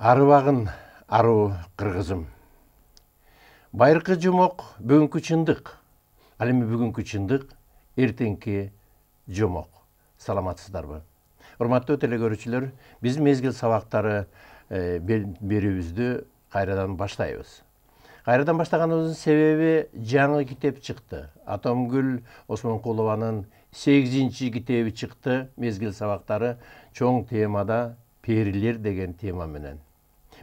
Арыбагын аруу кыргызым. Байыркы жомок бүгүнкү чындык. Ал эми бүгүнкү чындык эртеңки жомок. Саламатсыздарбы? Урматтуу телекөрүүчүлөр, биз мезгил сабактары берүүбүздү кайрадан баштайбыз. Кайрадан баштаганыбыздын себеби жаңы китеп чыкты. Атомгүл Осмонкулованын 8-чи китеби чыкты. Мезгил сабактары чоң темада перилер деген тема менен.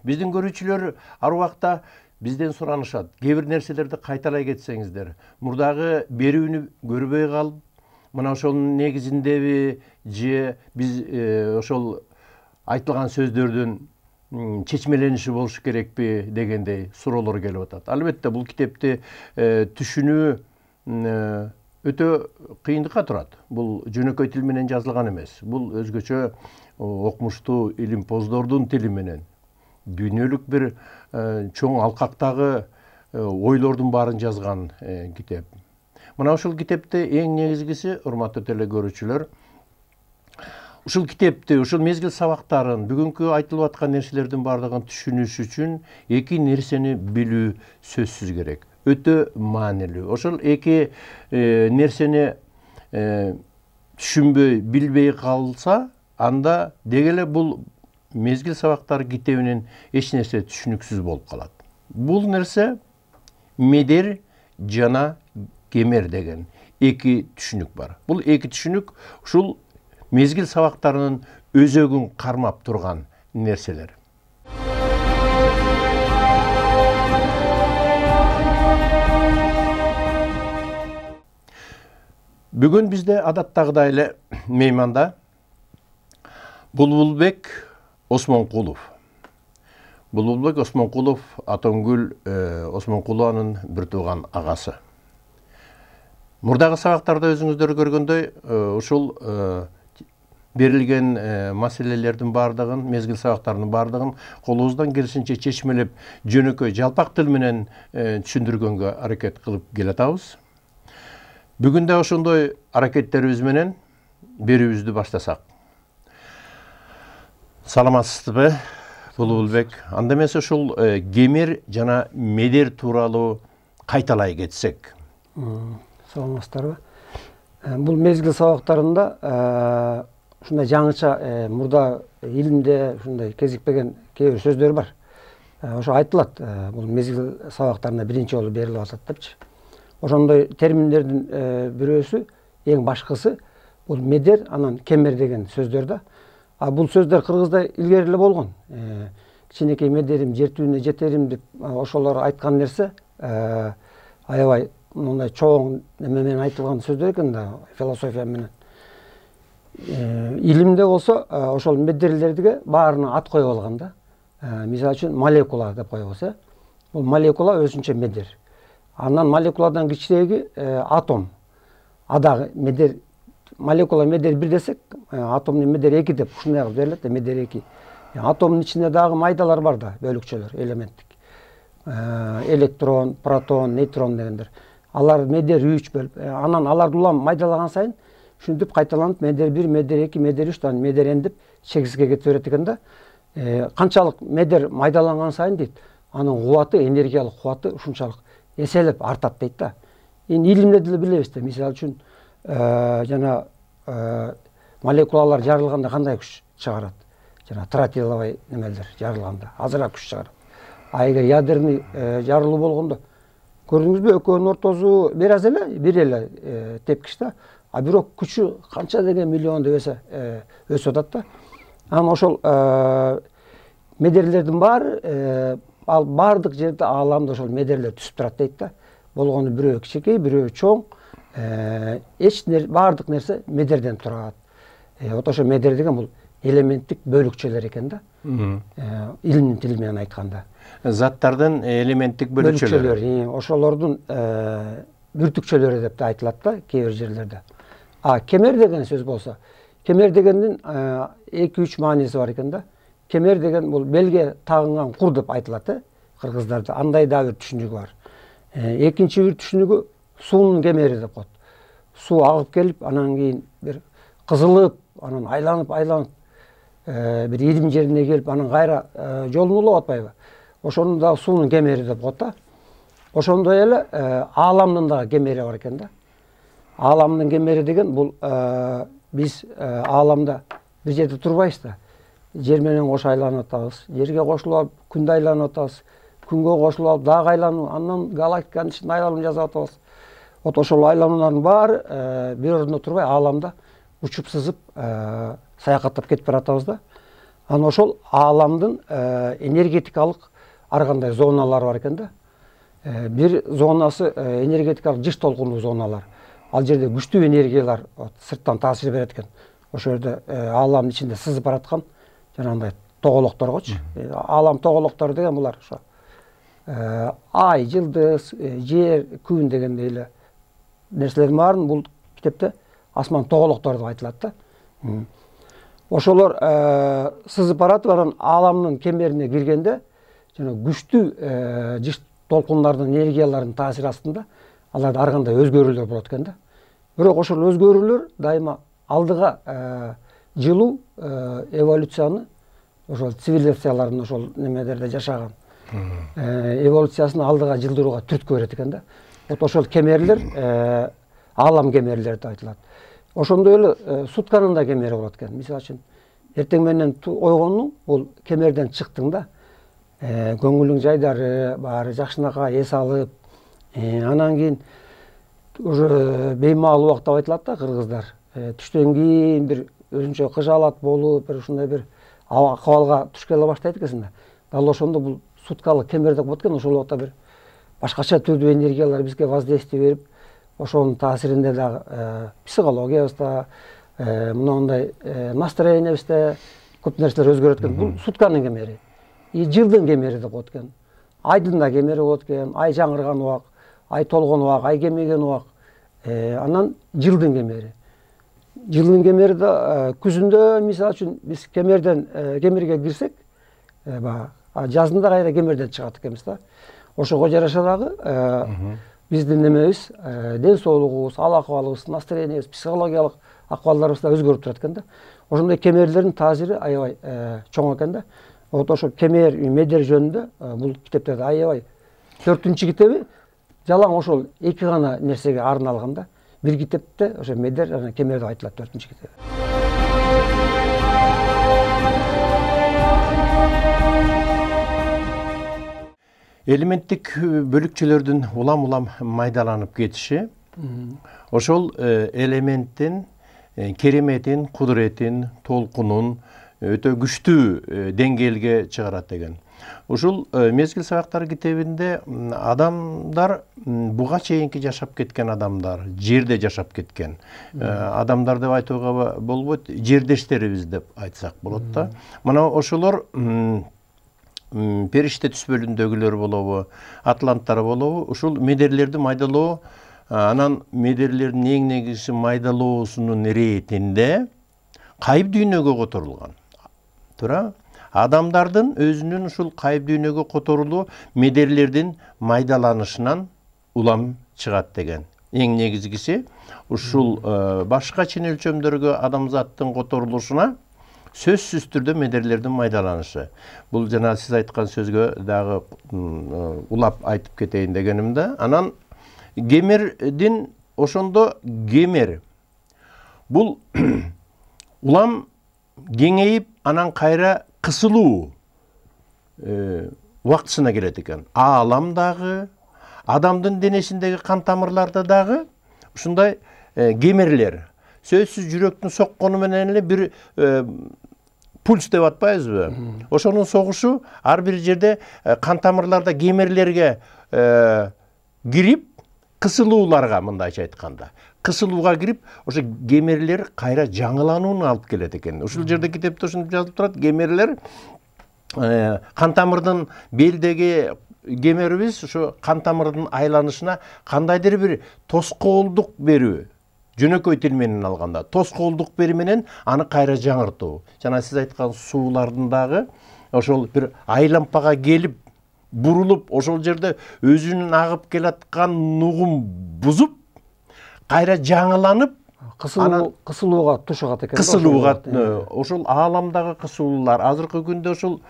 Биздин көрүүчүлөр ар убакта бизден суранышат. Кээ бир нерселерди кайталай кетсеңиздер, мурдагы берүүнү көрбөй калып, мына ошонун негизиндеби же биз ошол айтылган сөздөрдүн чечмелениши болуш керекпи дегендей суроолор келип атат. Албетте бул китепти түшүнүү өтө кыйындыкка турат. Бул жөнөкөй тил менен жазылган эмес. Бул өзгөчө окумуштуу илимпоздордун тили менен дүйнөлүк бир чоң алкактагы ойлордун баарын жазган китеп. Мына ушул китепте эң негизгиси, урматтуу телекөрүүчүлөр, ушул китепти, ушул мезгил сабактарын, бүгүнкү айтылып аткан нерселердин баардыгын түшүнүш үчүн эки нерсени билүү сөзсүз керек. Өтө маанилүү. Ошол эки нерсени түшүнбөй, билбей калса, анда дегеле бул мезгил сабактары китебинен эч нерсе түшүнүксүз болуп калат. Бул нерсе медер жана кемер деген эки түшүнүк бар. Бул эки түшүнүк ушул мезгил сабактарынын өзөгүн кармап турган нерселер. Бүгүн бизде адаттагыдай эле мейманда Булбулбек Осмонкулов. Булбулбек Осмонкулов Атомгүл Осмонкулованын бир тууган агасы. Мурдагы сабактарда өзүңүздөр көргөндөй, ушул берилген маселелердин баардыгын, мезгил сабактарынын баардыгын колубуздан келишинче чечмелеп, жөнөкөй жалпак тил менен түшүндүргөнгө аракет кылып келатабыз. Бүгүн да ошондой аракеттерибиз менен берүүбүздү баштасак. Саламатсызбы, Булбулбек? Анда эмесе ушул кемер жана медер тууралуу кайталай кетсек. Саламатсыздарбы? Бул мезгил сабактарында ушундай жаңыча мурда илимде ушундай кезикпеген кээ бир сөздөр бар. Ошо айтылат, бул мезгил сабактарында биринчи жолу берилип атат депчи. Ошондой терминдердин бирөөсү, эң башкысы бул медер, анан кемер деген сөздөр да. Бул сөздөр кыргызда илгери эле болгон. Кичинекей медерим жер түбүнө жетерим деп ошолор айткан нерсе аябай мындай чоң неме менен айтылган сөздөр экен да, философия менен. Илимде болсо ошол медерлерге баарына ат коюп алган да. Мисалы үчүн молекула деп коебуз, Бул молекула өзүнчө медер. Андан молекуладан кичиреги атом. Адагы медер, молекула медер 1 десек, атомдун медер 2 деп ушундай кылып берилет да, медер 2. Атомдун ичинде дагы майдалар бар да, бөлүкчөлөр, элементтик. Электрон, протон, нейтрон дегендер. Алар медер 3 бөлүп, анан аларды улам майдалаган сайын ушинтип кайталанып медер 1, медер 2, медер 3, анан медер n деп чегизге кетип берет экен да. Канчалык медер майдаланган сайын дейт, анын кубаты, энергиялык кубаты ушунчалык эселеп артат дейт да. Эми илимде деле билебиз да, мисалы үчүн жана молекулалар жарылганда кандай күч чыгарат? Жана тротиловый немелер жарылганда азыраак күч чыгарат. Эгер ядерный жарылуу болгондо көрдүңүзбү, экөөнүн ортосу бир аз эле, бир эле тепкич да. Бирок күчү канча деген миллион деп өсүп атат да. Анан ошол медерлердин баары ал бардык жерде ааламда ошол медерлер түзүп турат дейт да. Болгону бирөө кичинекей, бирөө чоң, бардык нерсе медерден турат. Вот ошо медер деген бул элементтик бөлүкчөлөр экен да. Илимдин тили менен айтканда. Заттардын элементтик бөлүкчөлөрү. Ошолордун бүртүкчөлөрү деп да айтылат да кээ бир жерлерде. Кемер деген сөз болсо, кемер дегендин 2-3 мааниси бар экен да. Кемер деген бул белге тагынган кур деп айтылат, кыргыздарда. Андай да бир түшүнүгү бар. Экинчи бир түшүнүгү суунун кемери деп коет. Суу агып келип, анан кийин бир кызылып, анан айланып бир идим жерине келип анан кайра жолун улап атпайбы. Ошонун дагы суунун кемери деп коет да. Ошондой эле ааламдын дагы кемери бар экен да. Ааламдын кемери деген бул биз ааламда бир жерде турбайбыз да. Жер менен кошо айланып атабыз. Жерге кошулуп алып күндө айланып атабыз. Күнгө кошулуп алып дагы айланып, андан галактиканын ичинде айланып жасап атабыз. Вот ошол айлануулардын баары бир ордуна турбай ааламда учуп сызып саякаттап кетип баратабыз да. Анан ошол ааламдын энергетикалык ар кандай зоналары бар экен да. Бир зонасы энергетикалык жыш толкундуу зоналар. Ал жерде күчтүү энергиялар сырттан таасир берет экен. Ошол жерде ааламдын ичинде сызып бараткан жанагындай тоголокторгочу. Аалам тоголоктор деген булар ошо ай, жылдыз, жер, күн дегендей эле нерселердин баарын бул китепте асман тоголоктор деп айтылат да. Ошолор сызып баратып анан ааламдын кемерине киргенде жана күчтүү жыш толкундардын энергияларынын таасири астында аларда ар кандай өзгөрүүлөр болот экен да. Бирок ошол өзгөрүүлөр дайыма алдыга жылуу эволюцияны ошол цивилизациялардын ошол немелерде жашаган эволюциясын алдыга жылдырууга түрткү берет экен да. Вот ошол кемерлер аалам кемерлери деп айтылат. Ошондой эле сутканын да кемери болот экен. Мисалы үчүн эртең менен ойгонуң бул кемерден чыктың да. Көңүлүң жайдары баары жакшынакай эс алып, анан кийин уже беймал убак деп айтылат да кыргыздар. Түштөн кийин бир өзүнчө кыжаалат болуп, бир ушундай бир акыбалга туш келе баштайт экенсиң да. Дал ошондо бул суткалык кемер деп коет экен. Ошол убакта бир башкача түрдүү энергиялар бизге воздействие берип, ошонун таасиринде дагы психологиябызда, мындай настроениябызда көп нерселер өзгөрөт экен. Бул сутканын кемери. Жылдын кемери деп коет экен. Айдын да кемери болот экен. Ай жаңырган убак, ай толгон убак, ай кемеген убак. Анан жылдын кемери. Жылдын кемери да күзүндө мисалы үчүн биз кемерге кирсек, жазында кайра кемерден чыгат экенбиз да. Ошого жараша дагы биздин немебиз, ден соолугубуз, ал акыбалыбыз, настроениябыз, психологиялык акыбалдарыбыз да өзгөрүп турат экен да. Ошондой кемерлердин таасири аябай чоң экен да. Вот ошо кемер, медер жөнүндө бул китептерде аябай 4-чү китеби жалаң ошол эки гана нерсеге арналган да. Бир китепте ошо медер жана кемер деп айтылат 4-чү китеби. Элементтик бөлүкчөлөрдүн улам майдаланып кетиши ошол элементтин кереметин, кудуретин, толкунун өтө күчтүү деңгээлге чыгарат деген. Ушул мезгил сабактары китебинде адамдар буга чейинки жашап кеткен адамдар, жерде жашап кеткен адамдар деп айтууга болбойт, жердештерибиз деп айтсак болот да. Мына ошолор периште түс бөлүндөгүлөр болобу, атланттар болобу, ушул медерлерди майдалоо, анан медерлердин эң негизги майдалоосунун иретинде кайып дүйнөгө которулган. Туура? Адамдардын өзүнүн ушул кайып дүйнөгө которулуу медерлердин майдаланышынан улам чыгат деген. Эң негизгиси ушул башка чын өлчөмдөргө адамзаттын которулушуна сөзсүз түрдө медерлердин майдаланышы. Бул жана сиз айткан сөзгө дагы улап айтып кетейин дегеним да. Анан кемердин ошондо кемер бул улам кеңейип анан кайра кысылуу убактысына келет экен. Аалам дагы, адамдын денесиндеги кан тамырларда дагы ушундай кемерлер. Сөзсүз жүрөктүн соккону менен эле бир пульс деп атпайбызбы? Ошонун согушу ар бир жерде кан тамырларда кемерлерге кирип, кысылууларга мындайча айтканда, кысылууга кирип, ошо кемерлер кайра жаңыланууну алып келет экен. Ушул жерде китепте ушинтип жазылып турат, кемерлер кан тамырдын белдеги кемерибиз ошо кан тамырдын айланышына кандайдыр бир тоскоолдук берүү. Жөнөкөй тил менен алганда тоскоолдук берүү менен аны кайра жаңыртуу. Жана сиз айткан суулардын дагы ошол бир айлампага келип бурулуп, ошол жерде өзүнүн агып келаткан нугун бузуп, кайра жаңыланып, кысылууга тушугат экен. Кысылууга, ошол ааламдагы кысылуулар азыркы күндө ошол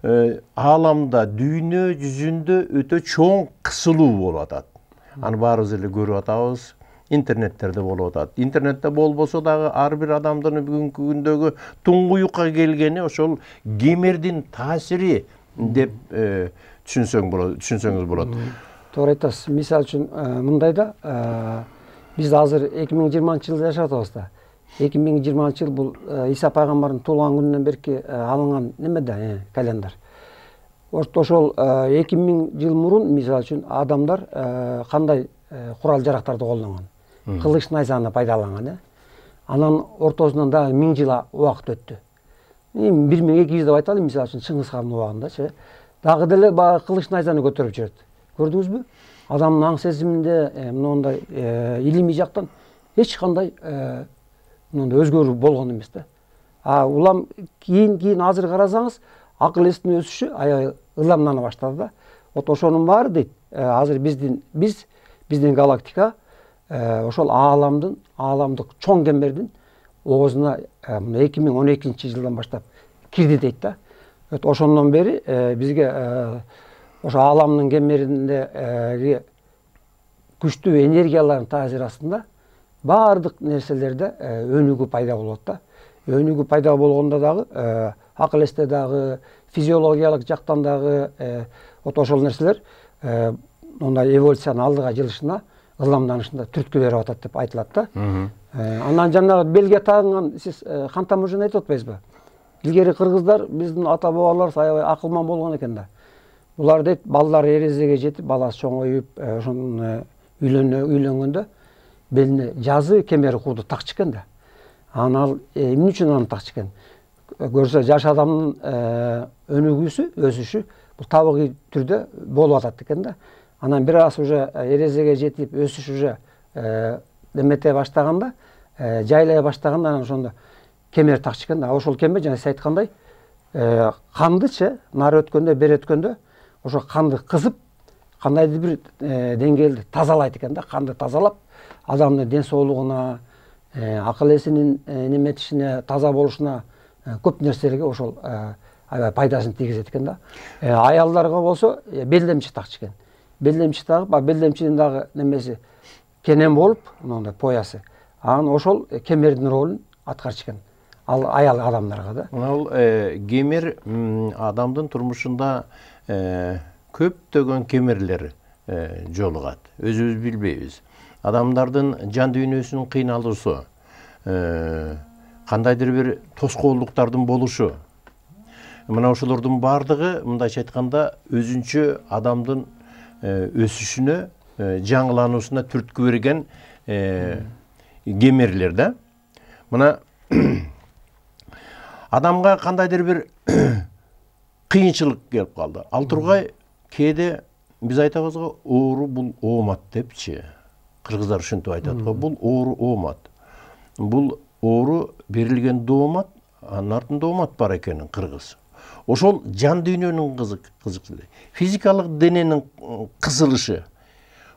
ааламда дүйнө жүзүндө өтө чоң кысылуу болуп атат. Аны баарыбыз эле көрүп атабыз. Интернеттерде болуп атат. Интернетте болбосо дагы ар бир адамдын бүгүнкү күндөгү туңгуюкка келгени ошол кемердин таасири деп түшүнсөңүз болот. Туура айтасыз. Мисалы үчүн мындай да, биз азыр 2020-жылда жашап атабыз да. 2020 жыл бул Иса пайгамбардын туулган күнүнөн берки алынган неме да, календар. Ошол 2000 жыл мурун мисалы үчүн адамдар кандай курал жарактарды колдонгон, кылыч найзаны пайдаланган. Анан ортосунан дагы 1000 жыл убакыт өттү. 1200 деп айталы, мисалы үчүн Чыңгыз хандын убагында дагы деле баягы кылыч найзаны көтөрүп жүрөт. Көрдүңүзбү? Адамдын аң сезиминде мындай илимий жактан эч кандай мындай өзгөрүү болгон эмес да. Улам кийин азыр карасаңыз, акыл эстин өсүшү аябай ыламдана баштады да. Ошонун баары дейт, азыр биздин галактика ошол ааламдык чоң кемердин оозуна 2012-жылдан баштап кирди дейт да. Ошондон бери бизге ошо ааламдын кемериндеги күчтүү энергиялардын таасири астында баардык нерселерде өнүгүү пайда болот да. Өнүгүү пайда болгондо дагы акыл эсте дагы физиологиялык жактан дагы ошол нерселер мындай эволюциянын алдыга жылышына, ылымданышына түрткү берип атат деп айтылат да. Анан жанагы белге тагынган сиз хан тамыржан айтып атпайсызбы? Илгери кыргыздар биздин ата бабалар аябай акылман болгон экен да. Булар дейт, балдар эрезеге жетип, баласы чоңоюп, ошон үйлөнгөндө белине жазы кемери кууду такчу экен да. Анан эмне үчүн аны такчу экен? Көрсө жаш адамдын өнүгүүсү, өсүшү бул табигый түрдө болуп атат экен да. Анан бир аз уже эрезеге жетип, өсүш уже демете баштаганда, жайлай баштаганда анан ошондо кемер такчу экен да. Ошол кемер жана сиз айткандай кандычы нары өткөндө, бери өткөндө ошо канды кызып, кандайдыр бир деңгээлде тазалайт экен да. Канды тазалап, адамдын ден соолугуна, акыл эсинин неметишине, таза болушуна көп нерселерге ошол аябай пайдасын тийгизет экен да. Аялдарга болсо белдемчи такчу экен. Белдемчи тагып, белдемчинин дагы немеси кенен болуп, мындай поясы. Анан ошол кемердин ролун аткарчу экен. Ал аял адамдарга да. Ал кемер адамдын турмушунда көптөгөн кемерлер жолугат. Өзүбүз билбейбиз. Адамдардын жан дүйнөсүнүн кыйналуусу, кандайдыр бир тоскоолдуктардын болушу. Мына ошолордун баардыгы мындайча айтканда өзүнчө адамдын өсүшүнө, жаңылануусуна түрткү берген кемерлер да. Мына адамга кандайдыр бир кыйынчылык келип калды. Ал тургай кээде биз айтабыз го, оору бул оомат депчи. Кыргыздар ушинтип айтат го, бул оору оомат. Бул оору берилген доомат, анын артында оомат бар экенин кыргыз. Ошол жан дүйнөнүн кызыктыгы, физикалык дененин кысылышы.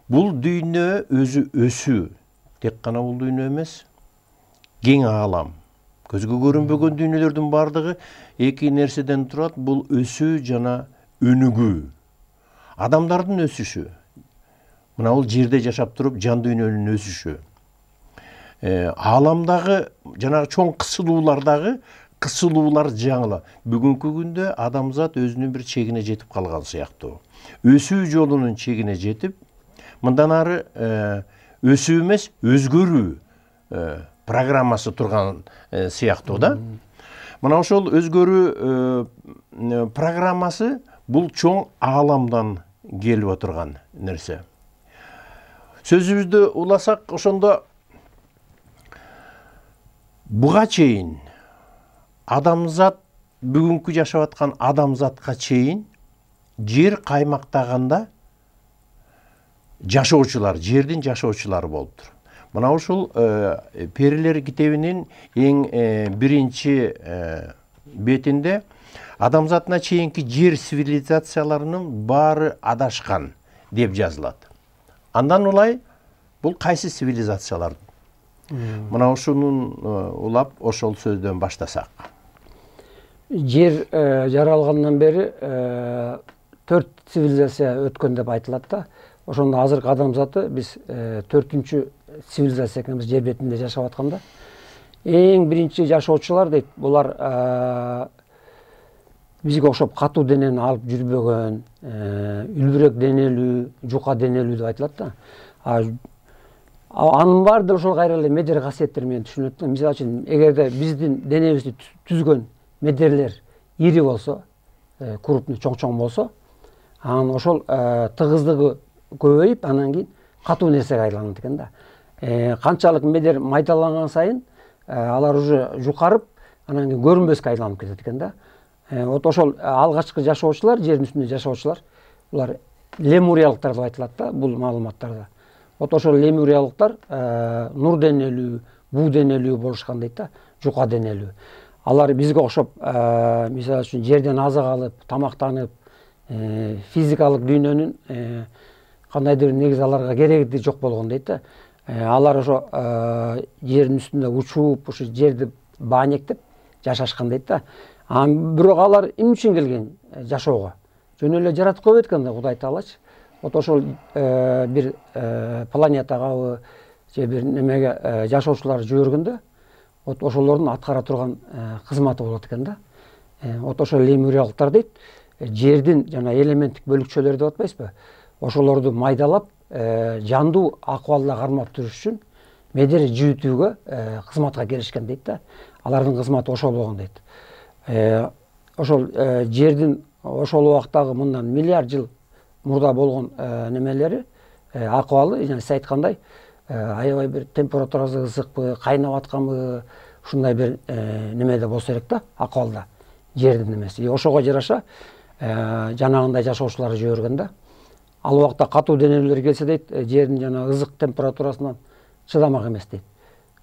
Бул дүйнө өзү өсүү. Тек гана бул дүйнө эмес, кең аалам. Көзгө көрүнбөгөн дүйнөлөрдүн бардыгы эки нерседен турат. Бул өсүү жана өнүгүү. Адамдардын өсүшү. Мына бул жерде жашап туруп жан дүйнөнүн өсүшү. Ааламдагы жанагы чоң кысылуулардагы кысылуулар жаңыла. Бүгүнкү күндө адамзат өзүнүн бир чегине жетип калган сыяктуу. Өсүү жолунун чегине жетип, мындан ары өсүү эмес, өзгөрүү программасы турган сыяктуу да. Мына ошол өзгөрүү программасы бул чоң ааламдан келип отурган нерсе. Сөзүбүздү уласак, ошондо буга чейин адамзат, бүгүнкү жашап аткан адамзатка чейин жер каймактаганда жашоочулар, жердин жашоочулары болуптур. Мына ушул Перилер китебинин эң биринчи бетинде адамзатына чейинки жер цивилизацияларынын баары адашкан деп жазылат. Андан улай бул кайсы цивилизациялар? Мына ушунун улап ошол сөздөн баштасак. Жер жаралгандан бери 4 цивилизация өткөн деп айтылат да. Ошондо азыркы адамзаты биз 4-үнчү цивилизация экенбиз жер бетинде жашап атканда. Эң биринчи жашоочулар дейт, булар бизге окшоп катуу денени алып жүрбөгөн, үлбүрөк денелүү, жука денелүү деп айтылат да. Анын баары да ошол кайра эле медер касиеттер менен түшүнүлөт да. Мисалы үчүн, эгерде биздин денебизди түзгөн медерлер ири болсо, крупный, чоң болсо, анан ошол тыгыздыгы көбөйүп, анан кийин катуу нерсеге айланат экен да. Канчалык медер майдаланган сайын алар уже жукарып, анан кийин көрүнбөскө айланып кетет экен да. Вот ошол алгачкы жашоочулар, жердин үстүндө жашоочулар, булар лемуриялыктар деп айтылат да, бул маалыматтарда. Вот ошол лемуриялыктар нур денелүү, буу денелүү болушкан дейт да, жука денелүү. Алар бизге окшоп, мисалы үчүн жерден азык алып, тамактанып, физикалык дүйнөнүн кандайдыр негизи аларга кереги жок болгон дейт да. Алар ошо жердин үстүндө учуп, ошо жерди баанектеп жашашкан дейт да. Бирок алар эмне үчүн келген жашоого? Жөн эле жаратып койбойт экен да Кудай Таалачы. Вот ошол бир планетагабы же бир немеге жашоочулар жибергөндө, вот ошолордун аткара турган кызматы болот экен да. Вот ошол лемуриялыктар дейт, жердин жана элементтик бөлүкчөлөр деп атпайсызбы? Ошолорду майдалап, жандуу акыбалда кармап туруш үчүн медер жүүтүүгө кызматка киришкен дейт да. Алардын кызматы ошол болгон дейт. Ошол жердин ошол убактагы мындан миллиард жыл мурда болгон немелери, акыбалы, жана сиз айткандай, аябай бир температурасы ысыкпы, кайнап атканбы, ушундай бир немеде болсо керек да, акыбалда жердин немеси. Ошого жараша жанагындай жашоочулар жиберген да. Ал убакта катуу денелер келсе дейт, жердин жана ызык температурасынан чыдамак эмес дейт.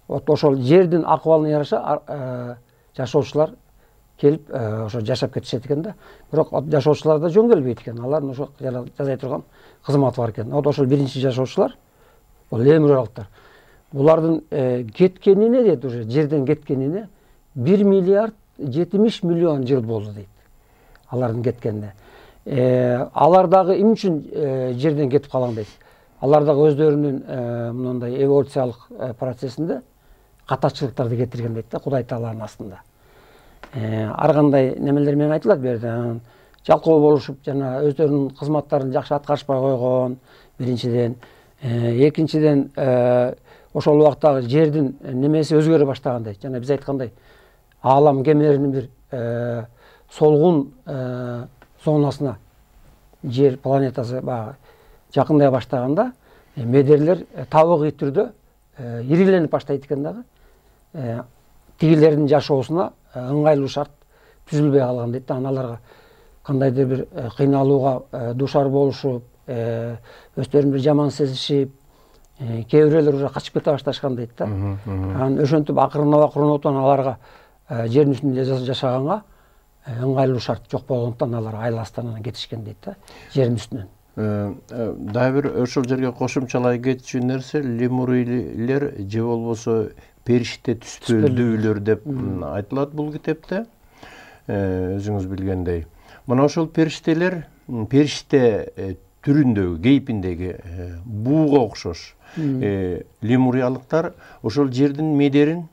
Вот ошол жердин акыбалына жараша жашоочулар келип ошо жашап кетишет экен да. Бирок жашоочулар да жөн келбейт экен. Алардын ошо жасай турган кызматы бар экен. Вот ошол биринчи жашоочулар, бул лемуриялыктар. Булардын кеткенине дейт, уже жерден кеткенине 1 миллиард 70 миллион жыл болду дейт. Алардын кеткенине. Алар дагы эмне үчүн жерден кетип калган дейт. Алар дагы өздөрүнүн мындай эволюциялык процессинде катачылыктарды кетирген дейт да, Кудай Тааланын астында. Ар кандай немелер менен айтылат бу жерде. Жалкоо болушуп, жана өздөрүнүн кызматтарын жакшы аткарышпай койгон, биринчиден. Экинчиден, ошол убактагы жердин немеси өзгөрө баштаган дейт. Жана биз айткандай, аалам кемеринин бир солгун зонасына жер планетасы багы жакындай баштаганда, медерлер табигый түрдө ириленип баштайт экен дагы. Тигилердин жашоосуна ыңгайлуу шарт түзүлбөй калган дейт да. Аналарга кандайдыр бир кыйналууга дуушар болушуп, өздөрүн бир жаман сезишип, кээ бирөөлөр уже качып кете башташкан дейт да. Анан ошентип акырындан аларга жердин үстүндө жашаганга ыңгайлуу шарт жок болгондуктан алар айластан кетишкен дейт да, жердин үстүнөн. Дагы бир ошол жерге кошумчалай кетчү нерсе, лемурийлер же болбосо периште түспөлдүүлөр деп айтылат бул китепте. Өзүңүз билгендей. Мына ошол периште түрүндөгү, кейпиндеги бууга окшош лемуриялыктар ошол жердин медерин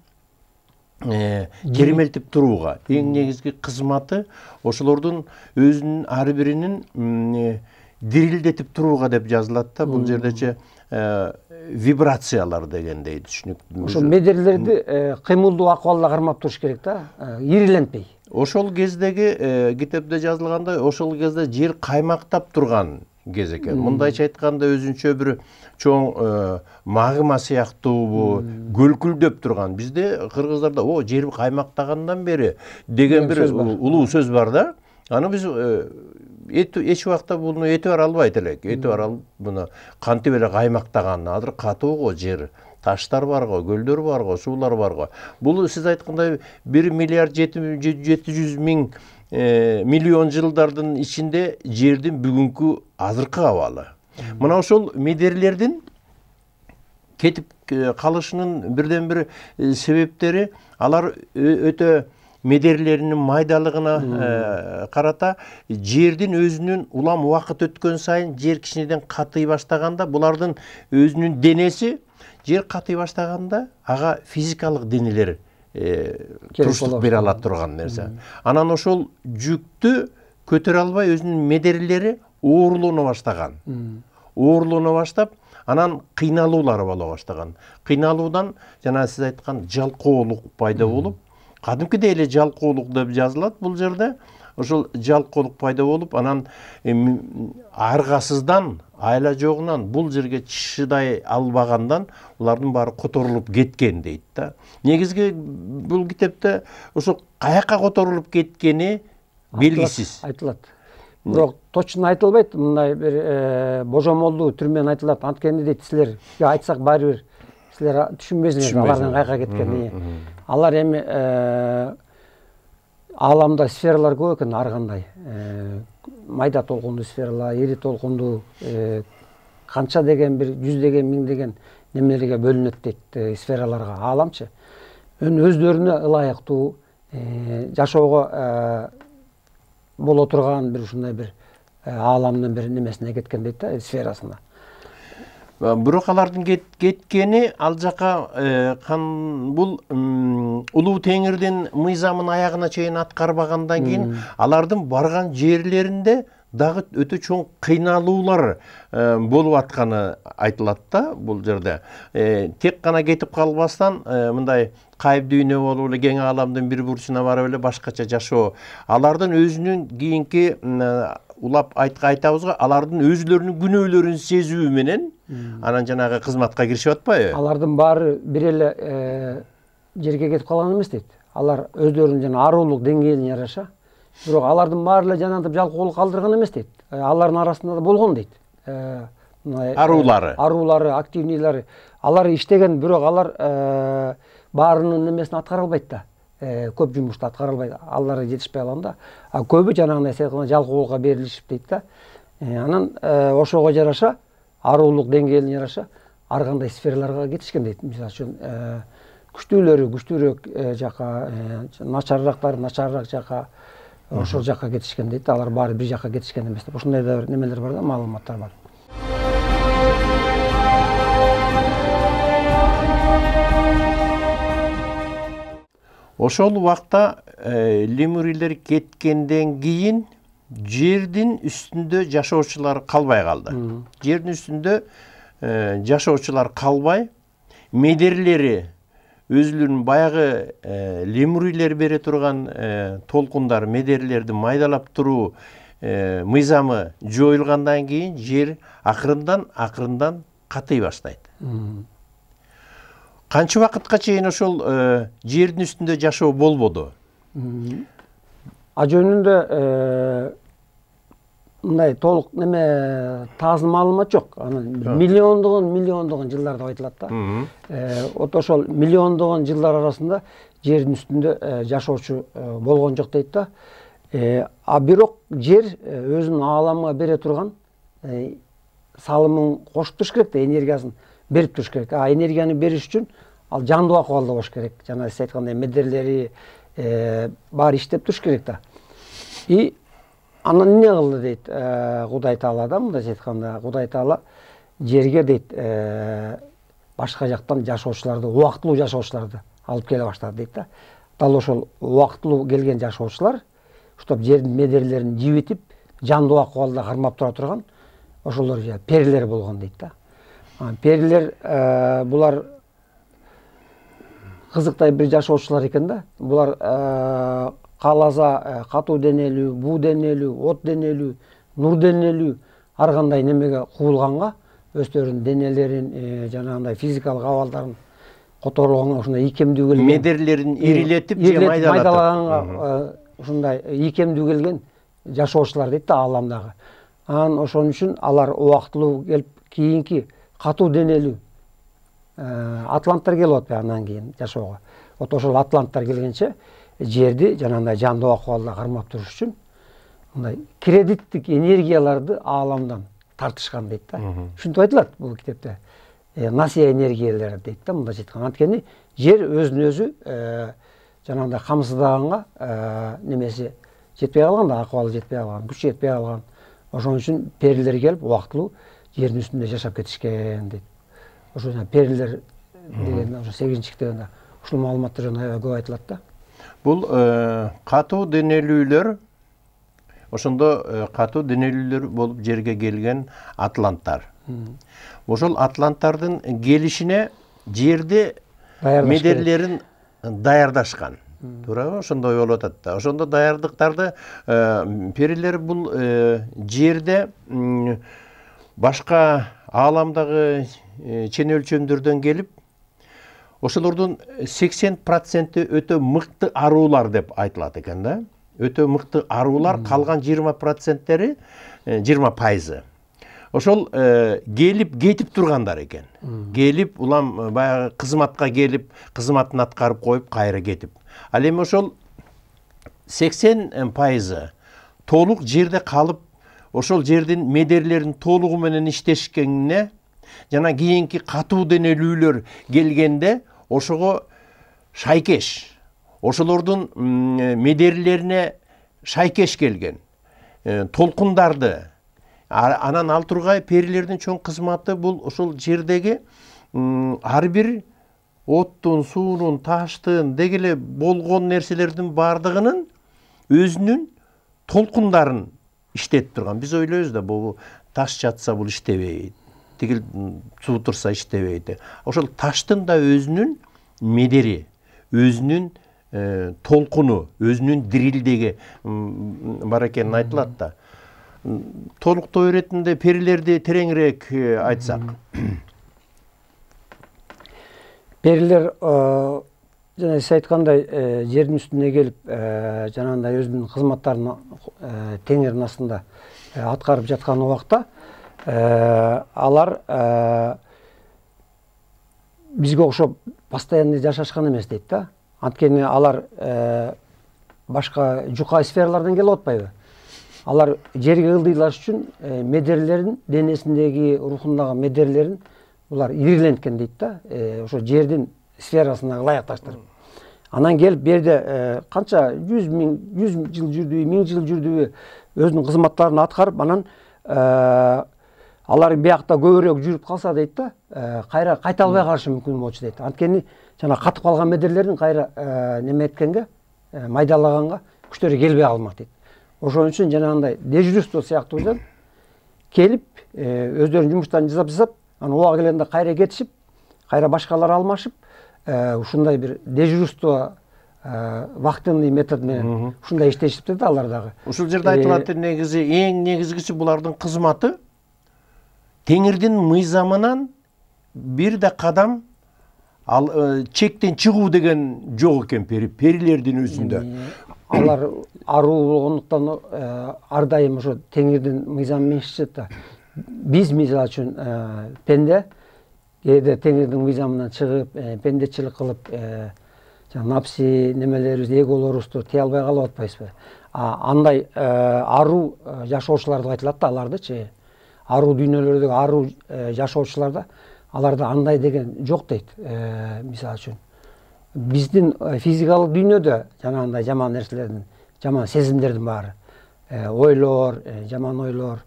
керемелтип турууга эң негизги кызматы ошолордун өзүнүн ар биринин дирилдетип турууга деп жазылат да. Бул жердече вибрациялар дегендей түшүнүк. Ошол медерлерди кыймылдуу акыбалда кармап туруш керек да, ириленпей. Ошол кездеги китепте жазылгандай, ошол кезде жер каймактап турган кез экен. Мындайча айтканда өзүнчө бир чоң магма сыяктуубу, көлкүлдөп турган. Бизде кыргыздарда жер каймактагандан бери деген бир улуу сөз бар да. Аны биз эч убакта буну этибар албайт элек. Этибар алып буну кантип эле каймактаган, азыр катуу жер, таштар барго, көлдөр барго, суулар барго. Бул сиз айткандай 1 миллиард 700 миң миллион жылдардын ичинде жердин бүгүнкү азыркы абалы. Мына ошол медерлердин кетип калышынын бирден бир себептери алар өтө медерлеринин майдалыгына карата жердин өзүнүн улам убакыт өткөн сайын жер кичинеден катый баштаганда булардын өзүнүн денеси жер катый баштаганда ага физикалык денелер туруштук бере ала турган нерсе. Анан ошол жүктү көтөрө албай өзүнүн медерлери оорлоно баштаган. Оорлоно баштап, анан кыйналуулары боло баштаган. Кыйналуудан жана сиз айткан жалкоолук пайда болуп, кадимкидей эле жалкоолук деп жазылат бул жерде. Ошол жалкоолук пайда болуп, анан аргасыздан, айла жогунан бул жерге чыдай албагандан улардын баары которулуп кеткен дейт да. Негизги бул китепте ошо каяка которулуп кеткени белгисиз. Айтылат. Бирок точно айтылбайт. Мындай бир божомолдуу түрмен айтылат. Анткени дейт силер айтсак баары бир силер түшүнбөйсүңөр алардын каяка кеткенин. Алар эми ааламда сфералар көп экен ар кандай. Майда толкундуу сфералар, ири толкундуу канча деген бир 100 деген, 1000 деген немелерге бөлүнөт дейт сфераларга. Ааламчы өздөрүнө ылайыктуу жашоого боло турган бир ушундай бир ааламдын бир немесине кеткен дейт да, сферасына. Бирок алардын кеткени ал жака бул улуу теңирдин мыйзамын аягына чейин аткарбагандан кийин алардын барган жерлеринде дагы өтө чоң кыйналуулар болуп атканы айтылат да бул жерде. Тек гана кетип калбастан мындай кайып дүйнө болуп эле кең ааламдын бир бурчуна барып эле башкача жашоо. Алардын өзүнүн кийинки улап айтабызга, алардын өзүлөрүнүн күнөөлөрүн сезүү менен анан жанагы кызматка киришип атпайбы? Алардын баары бир эле жерге кетип калган эмес дейт. Алар өздөрүнүн жана аруулук деңгээлине жараша, бирок алардын баары эле жанагынтип жалкоолук калтырган эмес дейт. Алардын арасында да болгон дейт. Аруулары, активныйлары. Алар иштеген, бирок алар баарынын немесин аткара албайт да. Көп жумушту аткара албайт. Алар жетишпей алганда, көбү жанагындай сыйкына жалкоолукка берилишип дейт да. Анан ошого жараша, аруулук деңгээлине жараша ар кандай сфераларга кетишкен дейт. Мисалы үчүн күчтүүлөрү күчтүүрөөк жака, начарыраактары начарыраак жака, ошол жака кетишкен дейт. Алар баары бир жака кетишкен эмес деп. Ушундай да бир немелер бар да, маалыматтар бар. Ошол убакта лемурийлер кеткенден кийин жердин үстүндө жашоочулар калбай калды. Жердин үстүндө жашоочулар калбай, медерлери өзүлөрүнүн баягы лемурийлер бере турган толкундар, медерлерди майдалап туруу мыйзамы жоюлгандан кийин жер акырындан катый баштайт. Канча вакытка чейин ошол жердин үстүндө жашоо болбоду? Жөнүндө мындай толук неме таазын маалымат жок. Анан миллиондогон жылдар деп айтылат да. Ошол миллиондогон жылдар арасында жердин үстүндө жашоочу болгон жок дейт да. Бирок жер өзүнүн ааламга бере турган салымын кошуп туруш керек да, энергиясын берип туруш керек. Энергияны бериш үчүн ал жандуу акыбалда болуш керек. Жана сиз айткандай медерлери баары иштеп туруш керек да. Анан эмне кылды дейт Кудай Таала да, мындай айтканда Кудай Таала жерге дейт башка жактан жашоочуларды, убактылуу жашоочуларды алып келе баштады дейт да. Дал ошол убактылуу келген жашоочулар уштап жердин медерлерин жибитип, жандуу акыбалда кармап тура турган ошолор перилер болгон дейт да. Перилер булар кызыктай бир жашоочулар экен да. Булар кааласа катуу денелүү, буу денелүү, от денелүү, нур денелүү ар кандай немеге куулганга өздөрүнүн денелерин, жанагындай физикалык абалдарын которулганга, ушундай ийкемдүү келген медерлерин ирилетип же майдалаганга ушундай ийкемдүү келген жашоочулар дейт да ааламдагы. Анан ошон үчүн алар убактылуу келип кийинки катуу денелүү атланттар келип атпайбы андан кийин жашоого. Ошол атланттар келгенче жерди жанагындай жандуу акыбалда кармап туруш үчүн мындай кредиттик энергияларды ааламдан тартышкан дейт да. Ушинтип айтылат бул китепте. насия энергиялары дейт да, мындайча айтканда. Анткени жер өзүн өзү жанагындай камсыздаганга немеси жетпей калган, акыбалы жетпей калган, күч жетпей калган. Ошон үчүн перилер келип убактылуу жердин үстүндө жашап кетишкен дейт. Ошо перилер деген ошо 8-китебинде ушул маалыматтар жана көп айтылат да. Бул катуу денелүүлөр, ошондо катуу денелүүлөр болуп жерге келген атланттар. Ошол атланттардын келишине жерди медерлерин даярдашкан. Туурабы? Ошондой болуп атат да. Ошондо даярдыктарды перилер бул жерде башка ааламдагы чен өлчөмдөрдөн келип, ошолордун 80% өтө мыкты аруулар деп айтылат экен да. Өтө мыкты аруулар, калган 20%-тери 20%. Ошол келип кетип тургандар экен. Келип, улам баягы кызматка келип, кызматын аткарып коюп, кайра кетип. Ал эми ошол 80% толук жерде калып, ошол жердин медерлерин толугу менен иштешкенине жана кийинки катуу денелүүлөр келгенде ошого шайкеш, ошолордун медерлерине шайкеш келген толкундарды, анан ал тургай перилердин чоң кызматы бул ошол жердеги ар бир оттун, суунун, таштын, дегеле болгон нерселердин бардыгынын өзүнүн толкундарын иштетип турган. Биз ойлойбуз да, бул таш жатса бул иштебейт, тигил суу турса иштебейт. Ошол таштын да өзүнүн медери, өзүнүн толкуну, өзүнүн дирилдеги бар экенин айтылат да. Толуктоо иретинде перилерди тереңирээк айтсак. Перилер жана сиз айткандай жердин үстүнө келип, жанагындай өзүнүн кызматтарын теңирдин астында аткарып жаткан убакта алар бизге окшоп постоянный жашашкан эмес дейт да. Анткени алар башка жука сфералардан келип атпайбы? Алар жерге ылдыйлаш үчүн медерлерин, денесиндеги, рухундагы медерлерин булар ириленткен дейт да. Ошо жердин сферасына ылайыкташтырып. Анан келип берде канча 100 жыл жүрдүбү, 1000 жыл жүрдүбү өзүнүн кызматтарын аткарып, анан алар биякта көбүрөөк жүрүп калса дейт да, кайра кайта албай калышы мүмкүн болчу дейт. Анткени жана катып калган медерлердин кайра неме эткенге, майдалаганга күчтөрү келбей калмак дейт. Ошон үчүн жанагындай дежурство сыяктуу келип, өздөрүнүн жумуштарын жасап, анан убагы келгенде кайра кетишип, кайра башкалар алмашып, ушундай бир дежурство вахтенный метод менен ушундай иштешиптир да алар дагы. Ушул жерде айтылат, негизи эң негизгиси булардын кызматы теңирдин мыйзамынан бир да кадам чектен чыгуу деген жок экен перилердин өзүндө. Алар аруу болгондуктан ар дайым ошо теңирдин мыйзамы менен иштешет да. Биз мисалы үчүн пенде кээде теңирдин мыйзамынан чыгып, пендечилик кылып, напси немелерибиз, эголорубузду тие албай калып атпайбызбы? Андай аруу жашоочулар деп айтылат да, алардычы. Аруу дүйнөлөрдөгү аруу жашоочуларда аларда андай деген жок дейт. Мисалы үчүн биздин физикалык дүйнөдө жанагындай жаман нерселердин, жаман сезимдердин баары, ойлор, жаман ойлор,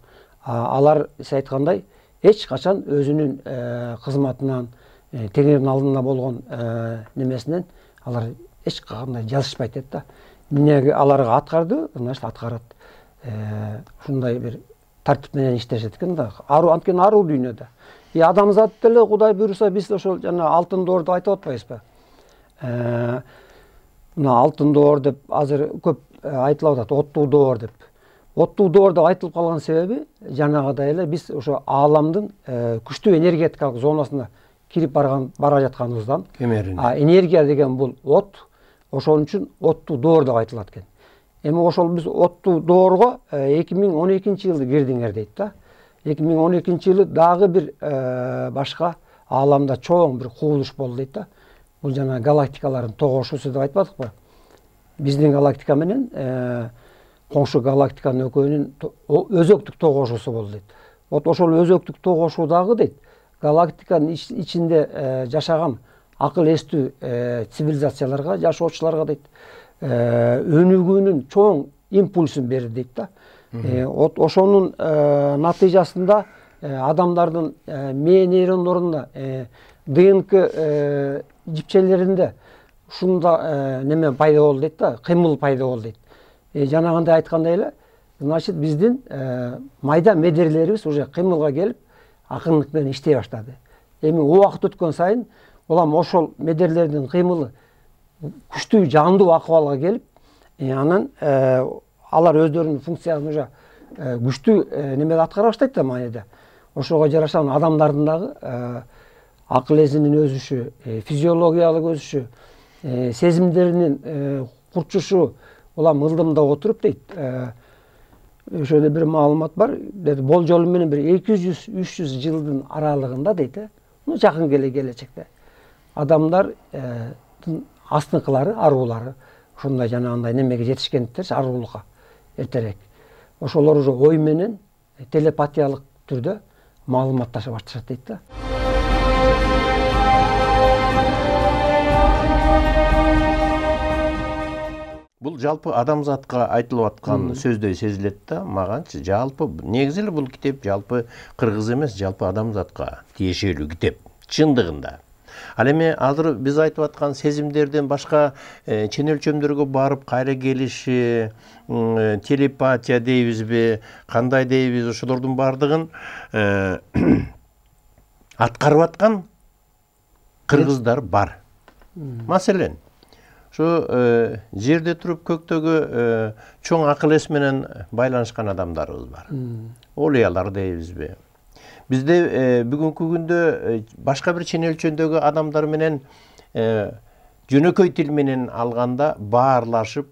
алар сиз айткандай эч качан өзүнүн кызматынан, теңирдин алдында болгон немесинен алар эч кандай жазышпайт дейт да. Эмне аларга аткарды, значит аткарат. Ушундай бир тартип менен иштешет экен да. Анткени аруу дүйнөдө. Адамзат деле Кудай буйруса биз ошол жана алтын доор деп айтып атпайбызбы? Мына алтын доор деп азыр көп айтылып атат, оттуу доор деп. Оттуу доор деп айтылып калган себеби жанагыдай эле биз ошо ааламдын күчтүү энергетикалык зонасына кирип бара жатканыбыздан. Энергия деген бул от, ошон үчүн оттуу доор деп айтылат экен. Эми ошол биз оттуу доорго 2012-жылы кирдиңер дейт да. 2012-жылы дагы бир башка ааламда чоң бир кубулуш болду дейт да. Бул жана галактикалардын тогошуусу деп айтпадыкпы? Биздин галактика менен коңшу галактиканын экөөнүн өзөктүк тогошуусу болду дейт. Вот ошол өзөктүк тогошуу дагы дейт, галактиканын ичинде жашаган акыл эстүү цивилизацияларга, жашоочуларга дейт, өнүгүүнүн чоң импульсун берди дейт да. Ошонун натыйжасында адамдардын мээ нейрондорунда, ДНК жипчелеринде ушунда неме пайда болду дейт да, кыймыл пайда болду дейт. Жанагындай айткандай эле, значит биздин майда медерлерибиз уже кыймылга келип, акырындык менен иштей баштады. Эми убакыт өткөн сайын улам ошол медерлердин кыймылы күчтүү жандуу акыбалга келип, анан алар өздөрүнүн функциясын уже күчтүү немеде аткара баштайт да маанайда. Ошого жараша адамдардын дагы акыл эзинин өсүшү, физиологиялык өсүшү, сезимдеринин курчушу улам ылдымда отуруп дейт. Ошондой бир маалымат бар, болжолу менен бир 200-300 жылдын аралыгында дейт, жакын келечекте адамдар астыңкылары, аруулары ошондой жанагындай немеге жетишкендер, арулукка эртерээк. Ошолор уже ой менен телепатиялык түрдө маалыматташа башташат дейт да. Бул жалпы адамзатка айтылып аткан сөздөй сезилет да, маганчы. Жалпы негизи эле бул китеп жалпы кыргыз эмес, жалпы адамзатка тиешелүү китеп чындыгында. Ал эми азыр биз айтып аткан сезимдерден башка чен өлчөмдөргө барып кайра келиши, телепатия дейбизби, кандай дейбиз, ошолордун бардыгын аткарып аткан кыргыздар бар. Маселен, ошо жерде туруп көктөгү чоң акыл эс менен байланышкан адамдарыбыз бар. Олуялар дейбизби. Бизде бүгүнкү күндө башка бир чен өлчөмдөгү адамдар менен жөнөкөй тил менен алганда баарлашып,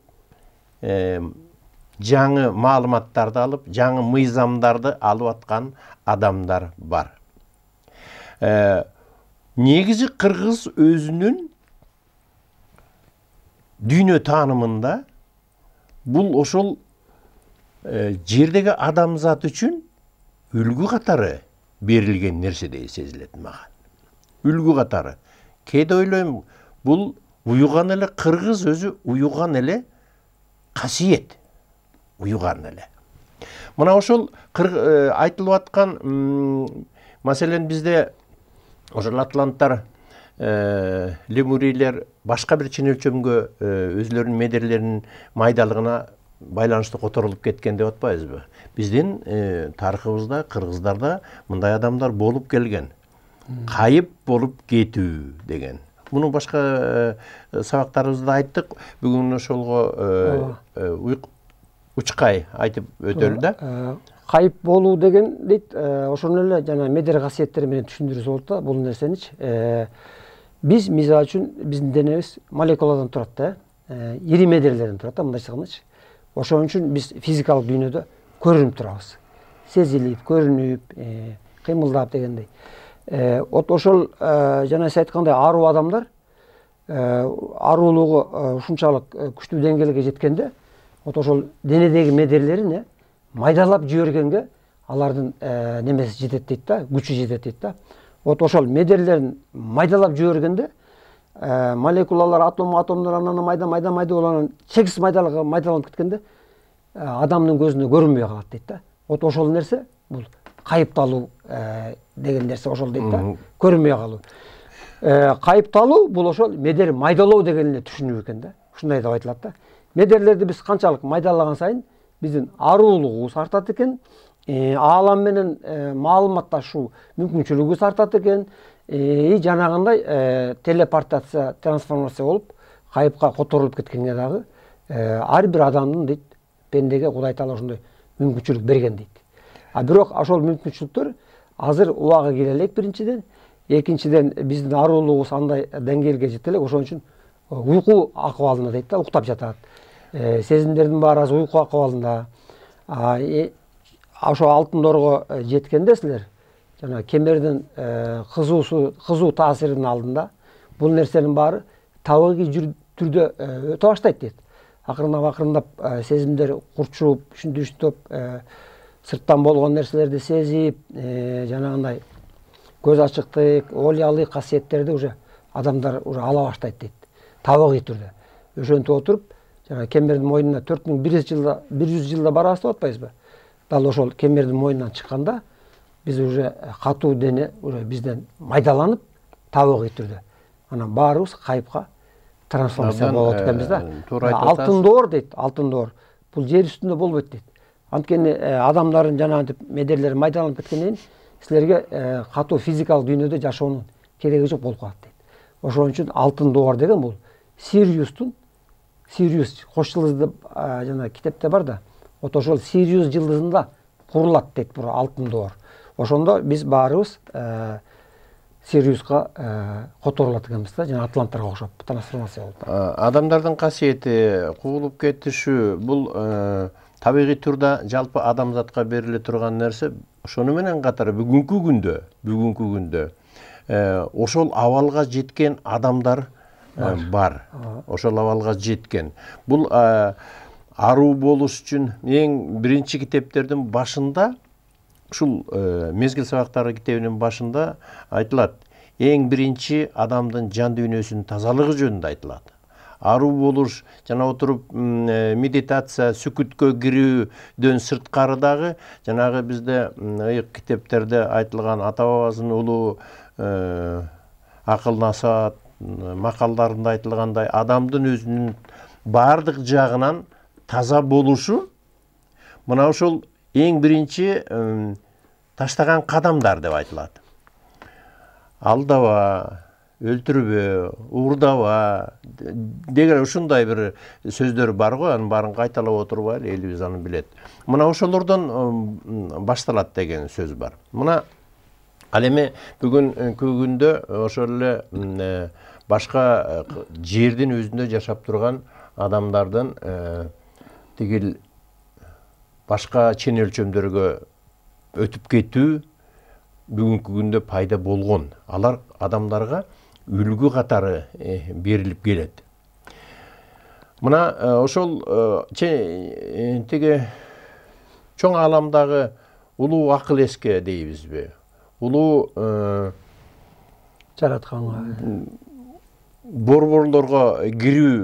жаңы маалыматтарды алып, жаңы мыйзамдарды алып аткан адамдар бар. Негизи кыргыз өзүнүн дүйнө таанымында бул ошол жердеги адамзат үчүн үлгү катары берилген нерседей сезилет мага. Үлгү катары. Кээде ойлойм, бул уюган эле кыргыз өзү уюган эле касиет. Уюган эле. Мына ошол айтылып аткан, маселен бизде ошол атланттар, лемурийлер башка бир чен өлчөмгө өзлөрүнүн медерлеринин майдалыгына байланыштуу которулуп кеткен деп атпайбызбы? Биздин тарыхыбызда, кыргыздарда мындай адамдар болуп келген. Кайып болуп кетүү деген. Муну башка сабактарыбызда айттык. Бүгүн ошолго учкай айтып өтөлү да. Кайып болуу деген дейт, ошону эле жана медер касиеттери менен түшүндүрүп болот да бул нерсеничи. Биз мисалы үчүн биздин денебиз молекуладан турат да, ири медерлерден турат да, мындайча айтканда. Ошон үчүн биз физикалык дүйнөдө көрүнүп турабыз. Сезилип, көрүнүп, кыймылдап дегендей. Ошол жана сиз айткандай аруу адамдар аруулугу ушунчалык күчтүү деңгээлге жеткенде, ошол денедеги медерлерин майдалап жибергенге алардын немеси жетет дейт да, күчү жетет дейт да. Ошол медерлерин майдалап жибергенде молекулалар, атомдор анан майда болуп чексиз майдаланып кеткенде адамдын көзүнө көрүнбөй калат дейт да. Ошол нерсе бул кайыпталуу деген нерсе ошол дейт да, көрүнбөй калуу. Кайыпталуу бул ошол медер майдалоо дегенди түшүнүү экен да. Ушундай деп айтылат да. Медерлерди биз канчалык майдалаган сайын биздин аруулугубуз артат экен, аалам менен маалыматташуу мүмкүнчүлүгүбүз артат экен, жанагындай телепортация, трансформация болуп кайыпка которулуп кеткенге дагы ар бир адамдын дейт пендеге Кудай Таала ошондой мүмкүнчүлүк берген дейт. Бирок ошол мүмкүнчүлүктөр азыр убагы келе элек биринчиден, экинчиден биздин аруулугубуз андай деңгээлге жете элек, ошон үчүн уйку акыбалында дейт да, уктап жатат. Сезимдердин баары уйку акыбалында. Ошо алтын доорго жеткенде силер жана кемердин кызуу таасиринин алдында бул нерсенин баары табигый түрдө өтө баштайт дейт. Акырындап сезимдер курчуп, түшүнүп, сырттан болгон нерселерди сезип, жанагындай көз ачыктык, олиялык касиеттерди уже адамдар уже ала баштайт дейт. Табигый түрдө. Ошентип отуруп, жана кемердин мойнуна 4100 жылда барабыз деп атпайбызбы? Дал ошол кемердин мойнунан чыкканда биз уже катуу дене уже бизден майдаланып, табигый түрдө. Анан баарыбыз кайыпка трансформация болуп экенбиз да. Алтын доор дейт, алтын доор. Бул жер үстүндө болбойт дейт. Анткени адамдардын жанагынтип медерлери майдаланып кеткенден кийин силерге катуу физикалык дүйнөдө жашоонун кереги жок болуп калат дейт. Ошон үчүн алтын доор деген бул Сириус кош жылдызды жана китепте бар да. Вот ошол Сириус жылдызында курулат дейт бул алтын доор. Ошондо биз баарыбыз Сириуска которулат экенбиз да, жана атланттарга окшоп трансформация болуп. Адамдардын касиети куулуп кетиши бул табигый түрдө жалпы адамзатка бериле турган нерсе. Ошону менен катары бүгүнкү күндө ошол абалга жеткен адамдар бар. Ошол абалга жеткен. Бул аруу болуш үчүн эң биринчи китептердин башында, ушул мезгил сабактары китебинин башында айтылат. Эң биринчи адамдын жан дүйнөсүнүн тазалыгы жөнүндө айтылат. Аруу болуш, жана отуруп медитация, сүкүткө кирүүдөн сырткары дагы жанагы бизде ыйык китептерде айтылган ата бабасынын улуу акыл насаат макалдарында айтылгандай адамдын өзүнүн бардык жагынан таза болушу мына ошол эң биринчи таштаган кадамдар деп айтылат. Алдаба, өлтүрбө, уурдаба деген ушундай бир сөздөр бар го, анын баарын кайталап отурбайлы, элибиз аны билет. Мына ошолордон башталат деген сөз бар. Мына ал эми бүгүнкү күндө ошол эле башка жердин өзүндө жашап турган адамдардын тигил башка чен өлчөмдөргө өтүп кетүү бүгүнкү күндө пайда болгон. Алар адамдарга үлгү катары берилип келет. Мына ошол тиги чоң ааламдагы улуу акыл эске дейбизби? Улуу жаратканга борборлорго кирүү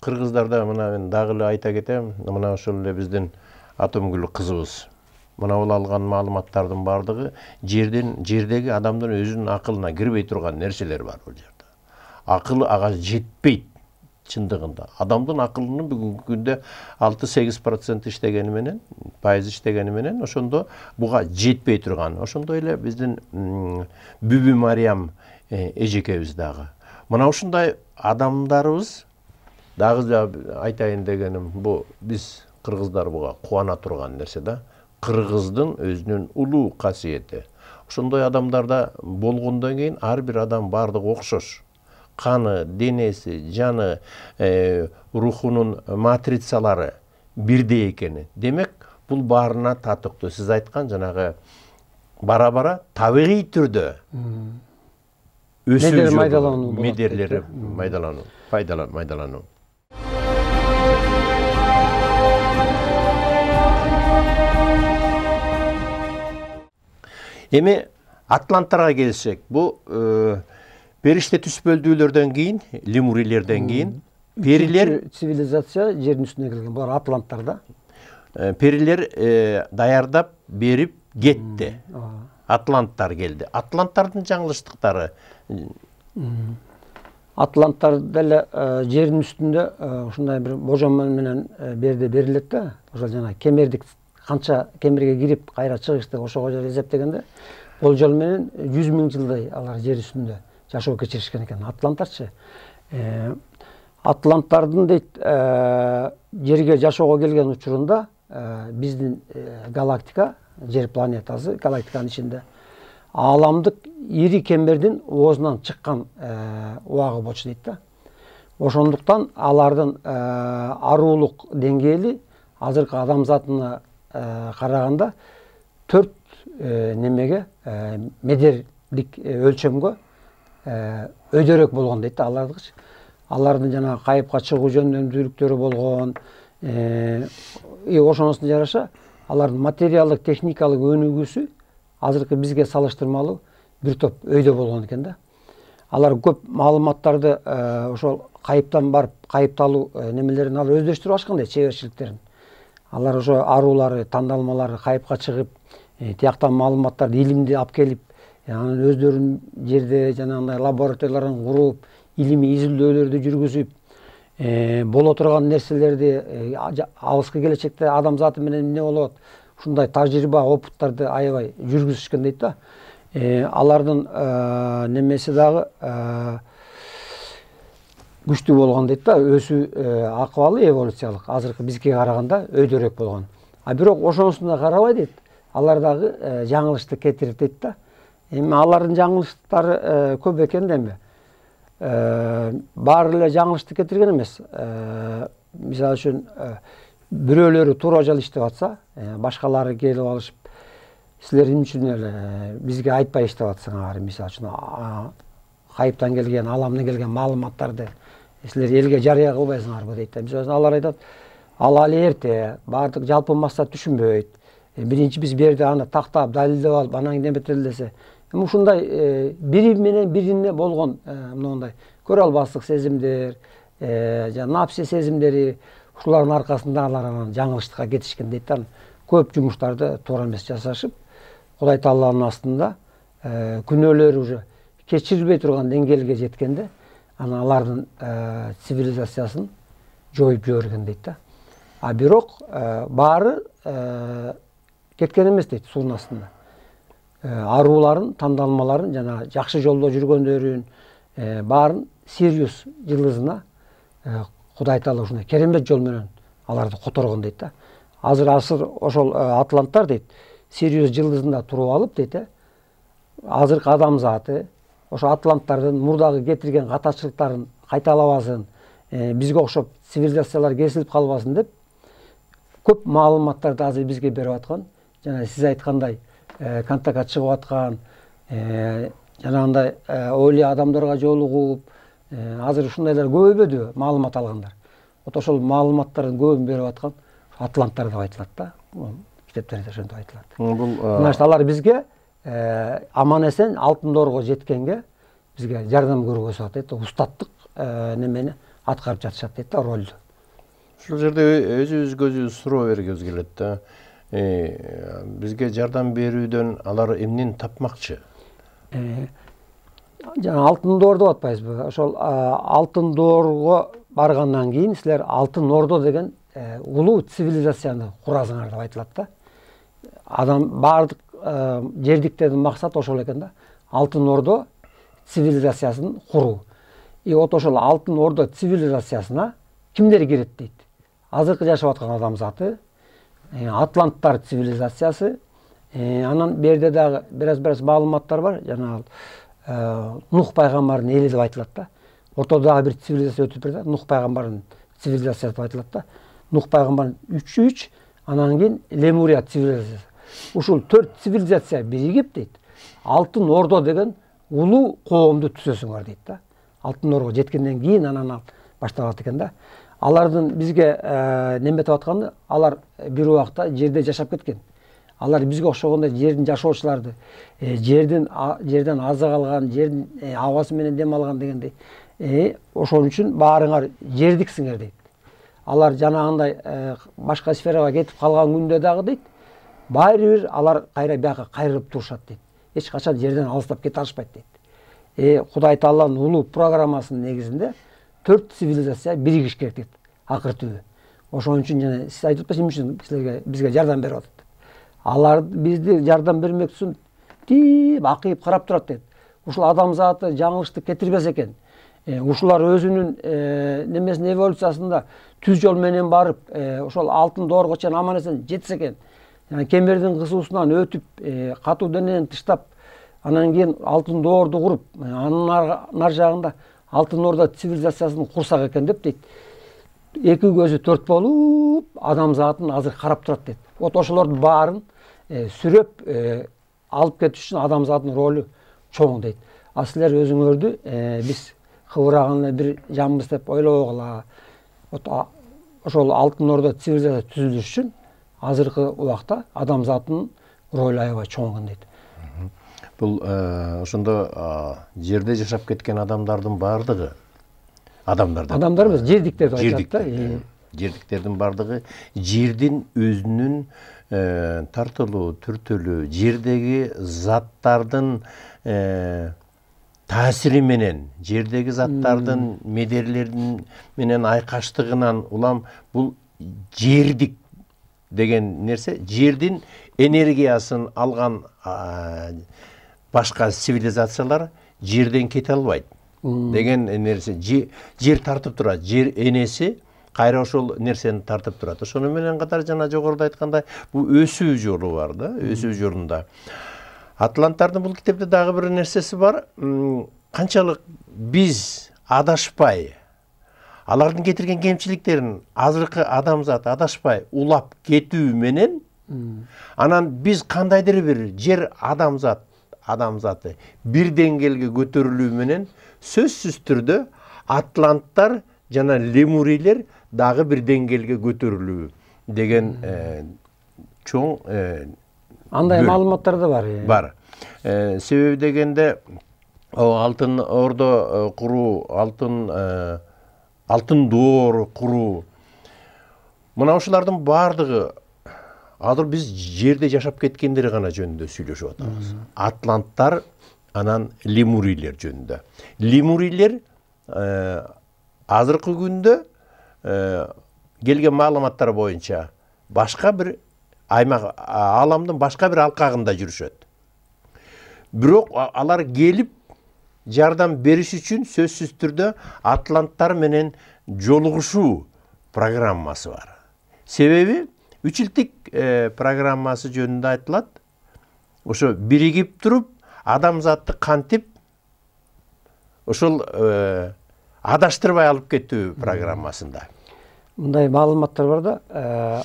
кыргыздарда мына мен дагы эле айта кетем, мына ошол эле биздин Атомгүл кызыбыз. Мына ол алган маалыматтардын бардыгы жердеги адамдын өзүнүн акылына кирбей турган нерселер бар бул жерде. Акылы ага жетпейт чындыгында. Адамдын акылынын бүгүнкү күндө 6-8% иштегени менен, пайыз иштегени менен ошондо буга жетпей турган. Ошондой эле биздин Бүбү Мариям эжекебиз дагы. Мына ушундай адамдарыбыз дагы айтайын дегеним, бу биз кыргыздар буга кубана турган нерсе да. Кыргыздын өзүнүн улуу касиети. Ошондой адамдарда болгондон кийин ар бир адам бардыгы окшош. Каны, денеси, жаны, рухунун матрицалары бирдей экени. Демек, бул баарына татыктуу. Сиз айткан жанагы бара-бара табигый түрдө өсүү жолу, медерлери майдалануу. Эми атланттарга келсек, бу периште түспөлдүүлөрдөн кийин, лемурийлерден кийин перилер цивилизация жердин үстүнө келген. Булар атланттар да. Перилер даярдап берип кетти. Атланттар келди. Атланттардын жаңылыштыктары. Атланттар деле жердин үстүндө ушундай бир божом менен берде берилет да. Ошол жана кемердик канча кемерге кирип кайра чыгышты ошого жараша эсептегенде болжол менен 100 000 жылдай алар жер үстүндө жашоо кечиришкен экен. Атланттарчы атланттардын дейт жерге жашоого келген учурунда биздин галактика, жер планетасы галактиканын ичинде ааламдык ири кемердин оозунан чыккан убагы болчу дейт да. Ошондуктан алардын аруулук деңгээли азыркы адамзатына караганда 4 немеге медерлик өлчөмгө өйдөрөөк болгон дейт да алардыкычы. Алардын жана кайыпка чыгуу жөндөмдүүлүктөрү болгон. Ошонусуна жараша алардын материалдык техникалык өнүгүүсү азыркы бизге салыштырмалуу бир топ өйдө болгон экен да. Алар көп маалыматтарды ошол кайыптан барып, кайыпталуу немелерин алып өздөштүрүп алышкан да, чеберчиликтерин. Алар ошо аруулары, тандалмалары кайыпка чыгып, тияктан маалыматтарды илимди алып келип, анан өздөрүнүн жерде жанагындай лабораторияларын куруп, илимий изилдөөлөрдү жүргүзүп, боло турган нерселерди алыскы келечекте адамзаты менен эмне болот, ушундай тажрыйба, опыттарды аябай жүргүзүшкөн дейт да. Алардын немеси дагы күчтүү болгон дейт да, өсүү акыбалы эволюциялык азыркы бизге караганда өйдөрөөк болгон. А бирок ошонусун да карабай дейт, алар дагы жаңылышты кетирет дейт да. Эми алардын жаңылыштары көп экен да эми. Баары эле жаңылышты кетирген эмес. Мисалы үчүн бирөөлөрү туура жол иштеп атса, башкалары келип алышып, силер эмне үчүн эле бизге айтпай иштеп атсыңар, мисалы үчүн кайыптан келген, аламдан келген маалыматтарды силер элге жарыя кылбайсыңарбы дейт. Мисалы үчүн алар айтат, ал али эрте, баардык жалпы максат түшүнбөйт. Биринчи биз бу жерде аны тактап, далилдеп алып, анан кийин эметелдесе. Ушундай бири менен бирине болгон мындай көрө албастык сезимдер, напси сезимдери, ушулардын аркасында алар анан жаңылыштыкка кетишкен дейт да. Көп жумуштарды туура эмес жасашып, Кудай Тааланын астында күнөөлөрү уже кечирилбей турган деңгээлге жеткенде, анан алардын цивилизациясын жоюп жиберген дейт да. А бирок баары кеткен эмес дейт суунун астында. Арууларын, тандалмаларын, жана жакшы жолдо жүргөндөрүн баарын Сириус жылдызына Кудай Таала ушундай керемет жол менен аларды которгон дейт да. Азыр ошол атланттар дейт, Сириус жылдызында туруп алып дейт, азыркы адамзаты ошо атланттардын мурдагы кетирген катачылыктарын кайталабасын, бизге окшоп цивилизациялар кесилип калбасын деп көп маалыматтарды азыр бизге берип аткан. Жана сиз айткандай контактка чыгып аткан, жанагындай ойлуу адамдарга жолугуп, азыр ушундайлар көбөйбөдү маалымат алгандар. Ошол маалыматтардын көбүн берип аткан атланттар деп айтылат да. Китептерде ошентип айтылат. Значит, алар бизге аман эсен алтын доорго жеткенге бизге жардам көргөзүп атат, устаттык немени аткарып жатышат дейт да, ролду. Ушул жерде өзүбүзгө суроо бергибиз келет да. Бизге жардам берүүдөн алар эмнени тапмакчы? Жана алтын доор деп атпайбызбы? Ошол алтын доорго баргандан кийин силер алтын ордо деген улуу цивилизацияны курасыңар деп айтылат да. Адам баардык жердиктердин максаты ошол экен да. Алтын ордо цивилизациясын куруу. Вот ошол алтын ордо цивилизациясына кимдер кирет дейт? Азыркы жашап аткан адамзаты, атланттар цивилизациясы, анан берде дагы бир-аз маалыматтар бар. Жана Нух пайгамбардын эли деп айтылат да. Ортодагы бир цивилизация өтүп берди, Нух пайгамбардын цивилизациясы деп айтылат да. Нух пайгамбардын 3 анан кийин Лемурия цивилизациясы. Ушул 4 цивилизация биригип дейт, алтын ордо деген улуу коомду түзөсүңөр дейт да. Алтын ордого жеткенден кийин анан башталат экен да. Алардын бизге неметип атканы, алар бир убакта жерде жашап кеткен. Алар бизге окшогондой жердин жашоочуларды, жерден азык алган, жердин абасы менен дем алган дегендей. Ошон үчүн баарыңар жердиксиңер дейт. Алар жанагындай башка сферага кетип калган күндө дагы дейт, баары бир алар кайра бияка кайрылып турушат дейт. Эч качан жерден алыстап кете алышпайт дейт. Кудай Тааланын улуу программасынын негизинде 4 цивилизация биригиш керек дейт, акыр түбү. Ошон үчүн жана сиз айтып атпайсызбы, эмне үчүн силерге бизге жардам берип атат? Алар бизди жардам бермек үчүн тип акыйып карап турат дейт. Ушул адамзаты жаңылышты кетирбес экен. Ушулар өзүнүн немесин эволюциясында түз жол менен барып, ошол алтын доорго чейин аман эсен жетсе экен. Кемердин кысуусунан өтүп, катуу денени тыштап, анан кийин алтын доорду куруп, анын нар жагында алтын ордо цивилизациясын курсак экен деп дейт. Эки көзү төрт болуп, адамзатын азыр карап турат дейт. Вот ошолордун баарын сүрөп алып кетиш үчүн адамзаттын ролу чоң дейт. А силер өзүңөрдү биз кыбыраган бир жамбыз деп ойлобогула. Вот ошол алтын ордо цивилизация түзүлүш үчүн азыркы убакта адамзаттын ролу аябай чоң дейт. Бул ошондо жерде жашап кеткен адамдардын баардыгы адамдар эмес, жердиктерди айтат да. Жердиктердин баардыгы жердин өзүнүн тартылуу, түртүлүү, жердеги заттардын таасири менен, жердеги заттардын медерлердин менен айкаштыгынан улам бул жердик деген нерсе, жердин энергиясын алган башка цивилизациялар жерден кете албайт деген нерсе. Жер тартып турат, жер энеси кайра ошол нерсени тартып турат. Ошону менен катар жана жогоруда айткандай бул өсүү жолу бар да, өсүү жолунда. Атланттардын бул китепте дагы бир нерсеси бар. Канчалык биз адашпай, алардын кетирген кемчиликтерин азыркы адамзат адашпай улап кетүү менен, анан биз кандайдыр бир жер адамзаты бир деңгээлге көтөрүлүү менен сөзсүз түрдө атланттар жана лемурийлер дагы бир деңгээлге көтөрүлүү деген чоң андай маалыматтар да бар. Бар. Себеби дегенде алтын ордо куруу, алтын доор куруу, мына ушулардын баардыгы азыр биз жерде жашап кеткендер гана жөнүндө сүйлөшүп атабыз. Атланттар анан лемурийлер жөнүндө. Лемурийлер азыркы күндө келген маалыматтар боюнча башка бир аймак, аламдын башка бир алкагында жүрүшөт. Бирок алар келип жардам бериш үчүн сөзсүз түрдө атланттар менен жолугушуу программасы бар. Себеби 3 жылдык программасы жөнүндө айтылат. Ошо биригип туруп адамзатты кантип ошол адаштырбай алып кетүү программасында. Мындай маалыматтар бар да,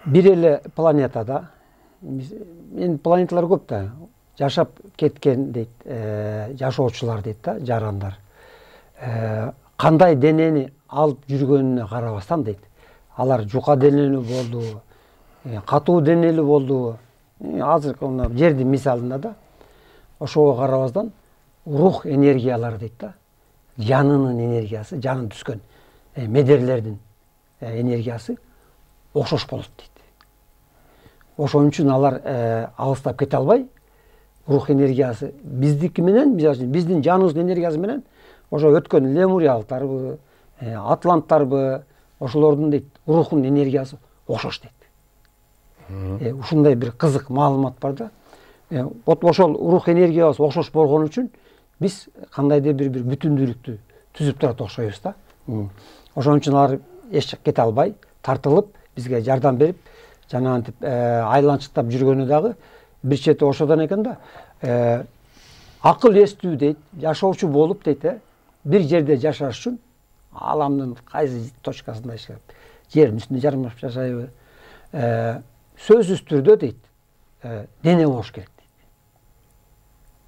бир эле планетада, эми планеталар көп да, жашап кеткен дейт, жашоочулар дейт да, жарандар. Кандай денени алып жүргөнүнө карабастан дейт. Алар жука денелүү болду, катуу денелүү болду. Азыркы жердин мисалында да ошого карабастан рух энергиялары дейт да. Жанынын энергиясы, жанын түскөн медерлердин энергиясы окшош болот дейт. Ошон үчүн алар алыстап кете албай, рух энергиясы биздики менен, биздин жаныбыздын энергиясы менен ошо өткөн лемуриялыктарбы, атланттарбы, ошолордун дейт рухунун энергиясы окшош дейт. Ушундай бир кызык маалымат бар да. Ошол рух энергиясы окшош болгон үчүн биз кандайдыр бир бүтүндүүлүктү түзүп турат окшойбуз да. Ошон үчүн алар эч кете албай, тартылып, бизге жардам берип, жана антип айланчыктап жүргөнү дагы бир чети ошодон экен да. Акыл эстүү дейт, жашоочу болуп дейт, бир жерде жашаш үчүн аламдын кайсы точкасында иштеп, жердин үстүндө жармашып жашайбы, сөзсүз түрдө дейт, дене болуш керек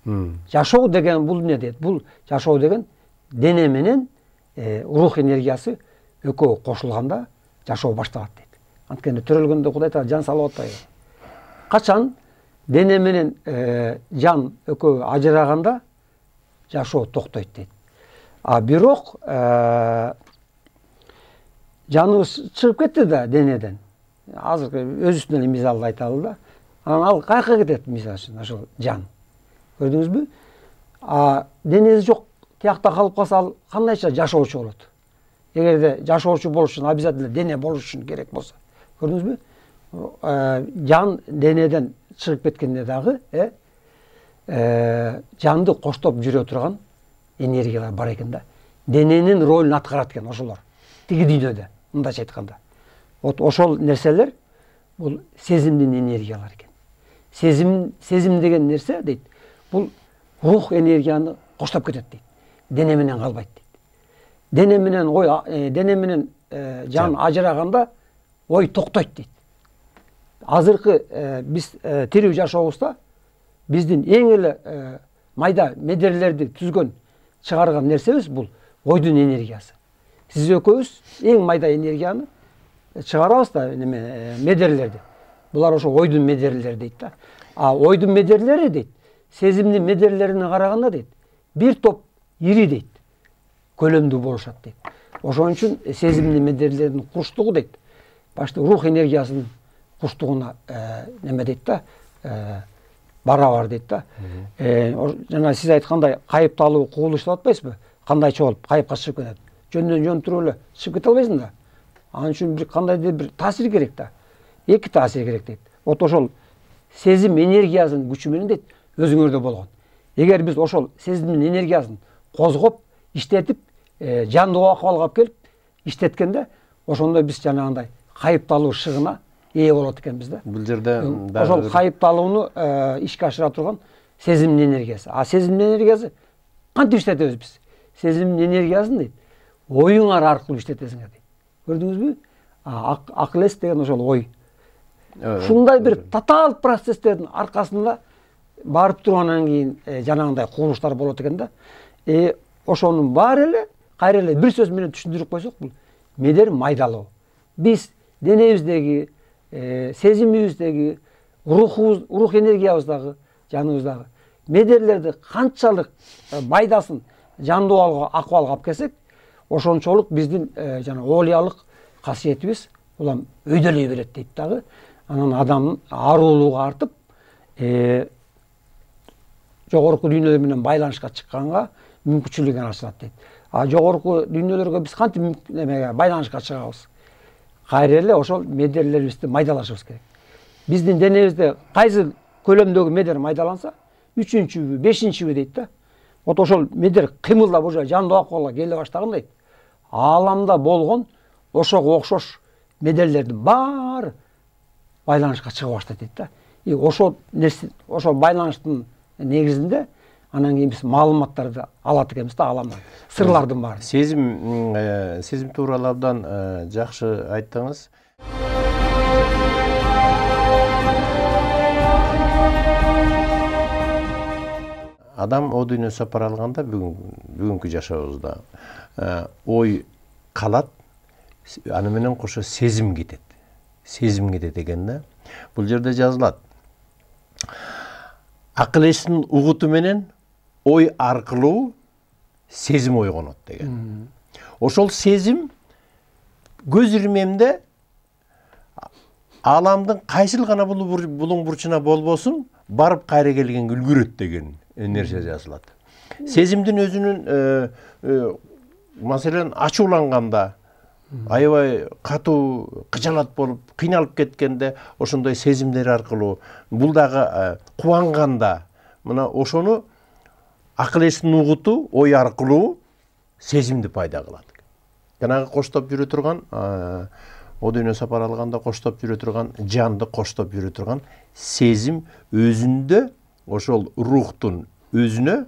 дейт. Жашоо деген бул эмне дейт? Бул жашоо деген дене менен рух энергиясы экөө кошулганда жашоо башталат дейт. Анткени төрөлгөндө Кудай Таала жан салып атпайбы? Качан дене менен жан экөө ажыраганда жашоо токтойт дейт. Бирок жаныбыз чыгып кетти да денеден. Азыр өзүбүздүн эле мисалды айталы да. Анан ал каяка кетет мисалы үчүн ошол жан. Көрдүңүзбү? Денеси жок, тиякта калып калса ал кандайча жашоочу болот? Эгерде жашоочу болуш үчүн обязательно дене болуш үчүн керек болсо. Көрдүңүзбү? Жан денеден чыгып кеткенде дагы жанды коштоп жүрө турган энергиялар бар экен да. Дененин ролун аткарат экен ошолор. Тиги дүйнөдө, мындайча айтканда. Ошол нерселер бул сезимдин энергиялары экен. Сезим деген нерсе дейт, бул рух энергияны коштоп кетет дейт. Дене менен калбайт дейт. Дене менен дене менен жан ажыраганда ой токтойт дейт. Азыркы биз тирүү жашообузда биздин эң эле майда медерлерди түзгөн, чыгарган нерсебиз бул ойдун энергиясы. Сиз экөөбүз эң майда энергияны чыгарабыз да, медерлерди. Булар ошо ойдун медерлери дейт да. Ойдун медерлери дейт, сезимдин медерлерине караганда дейт, бир топ ири дейт, көлөмдүү болушат дейт. Ошон үчүн сезимдин медерлеринин курчтугу дейт, башта рух энергиясынын курчтугуна неме дейт да, барабар дейт да. Жана сиз айткандай кайыпталуу кубулуш деп атпайсызбы? Кандайча болуп кайыпка чыгып кетет. Жөндөн жөн туруп эле чыгып кете албайсың да. Анын үчүн бир кандайдыр бир таасир керек да. Эки таасир керек дейт. Вот ошол сезим энергиясынын күчү менен дейт өзүңөрдө болгон. Эгер биз ошол сезимдин энергиясын козгоп, иштетип, жандуу акыбалга алып келип иштеткенде, ошондо биз жанагындай кайыпталуу шыгына ээ болот экенбиз да. Бул жерде ошол кайыпталууну ишке ашыра турган сезимдин энергиясы. Сезимдин энергиясы кантип иштетебиз биз? Сезимдин энергиясын дейт оюңар аркылуу иштетесиңер дейт. Көрдүңүзбү? Акыл эс деген ошол ой. Ушундай бир татаал процесстердин аркасында барып тургандан кийин жанагындай кубулуштар болот экен да. Ошонун баары эле кайра эле бир сөз менен түшүндүрүп койсок, бул медер майдалоо. Биз денебиздеги, сезимибиздеги, рух энергиябыздагы, жаныбыздагы медерлерди канчалык пайдасын жандуу акыбалга алып келсек, ошончолук биздин жана оолиялык касиетибиз улам өйдөлөй берет дейт дагы. Анан адамдын ааруулугу артып, жогорку дүйнөлөр менен байланышка чыкканга мүмкүнчүлүгү ачылат дейт. Жогорку дүйнөлөргө биз кантип байланышка чыгабыз? Кайра эле ошол медерлерибизди майдалашыбыз керек. Биздин денебизде кайсы көлөмдөгү медер майдаланса, 3-чүбү, 5-чүбү дейт да. Вот ошол медер кыймылдап уже жандуу акыбалга келе баштагандай, ааламда болгон ошого окшош медерлердин баары байланышка чыга баштайт дейт да. Ошол нерсе, ошол байланыштын негизинде анан кийин биз маалыматтарды алат экенбиз да, ааламдан, сырлардын баары. Сезим тууралуу абдан жакшы айттыңыз. Адам о дүйнө сапар алганда бүгүнкү жашообузда ой калат, аны менен кошо сезим кетет. Сезим кетет экен да. Бул жерде жазылат. Акыл эстин угуту менен ой аркылуу сезим ойгонот деген. Ошол сезим көз ирмемде ааламдын кайсыл гана булуң бурчуна болбосун барып кайра келгенге үлгүрөт деген нерсе жазылат. Сезимдин өзүнүн маселен ачууланганда, аябай катуу кыжалат болуп, кыйналып кеткенде ошондой сезимдер аркылуу, бул дагы кубанганда, мына ошону акыл эстин угуту ой аркылуу сезимди пайда кылат. Жанагы коштоп жүрө турган, о дүйнө сапар алганда коштоп жүрө турган, жанды коштоп жүрө турган сезим өзүндө ошол рухтун өзүнө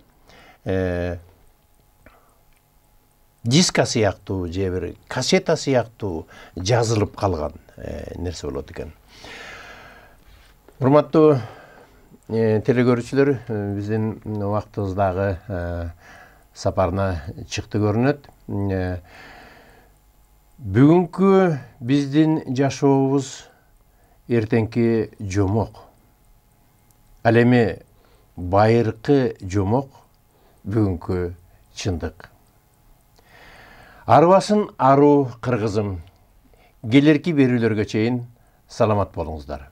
диска сыяктуу же бир кассета сыяктуу жазылып калган нерсе болот экен. Урматтуу телекөрүүчүлөр, биздин убактыбыз дагы сапарына чыкты көрүнөт. Бүгүнкү биздин жашообуз эртеңки жомок. Ал эми байыркы жомок бүгүнкү чындык. Арбасын аруу кыргызым. Келерки берүүлөргө чейин саламат болуңуздар.